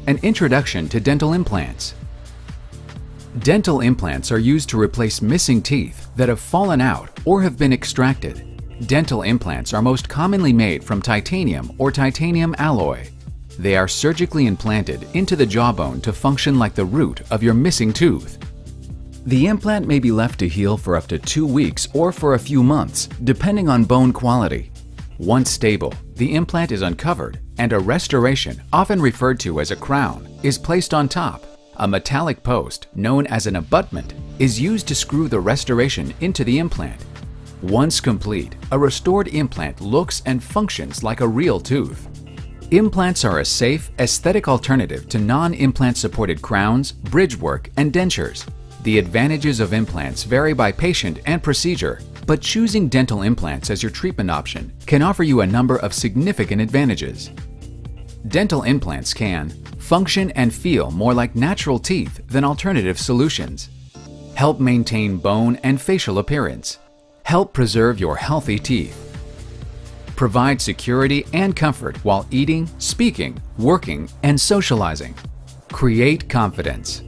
An introduction to dental implants. Dental implants are used to replace missing teeth that have fallen out or have been extracted. Dental implants are most commonly made from titanium or titanium alloy. They are surgically implanted into the jawbone to function like the root of your missing tooth. The implant may be left to heal for up to 2 weeks or for a few months, depending on bone quality. Once stable, the implant is uncovered and a restoration, often referred to as a crown, is placed on top. A metallic post, known as an abutment, is used to screw the restoration into the implant. Once complete, a restored implant looks and functions like a real tooth. Implants are a safe, aesthetic alternative to non-implant supported crowns, bridge work, and dentures. The advantages of implants vary by patient and procedure, but choosing dental implants as your treatment option can offer you a number of significant advantages. Dental implants can function and feel more like natural teeth than alternative solutions, help maintain bone and facial appearance, help preserve your healthy teeth, provide security and comfort while eating, speaking, working, and socializing, create confidence.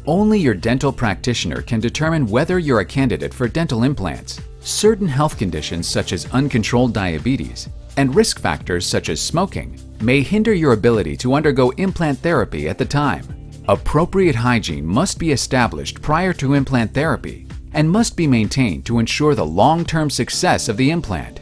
Only your dental practitioner can determine whether you're a candidate for dental implants. Certain health conditions such as uncontrolled diabetes and risk factors such as smoking may hinder your ability to undergo implant therapy at the time. Appropriate hygiene must be established prior to implant therapy and must be maintained to ensure the long-term success of the implant.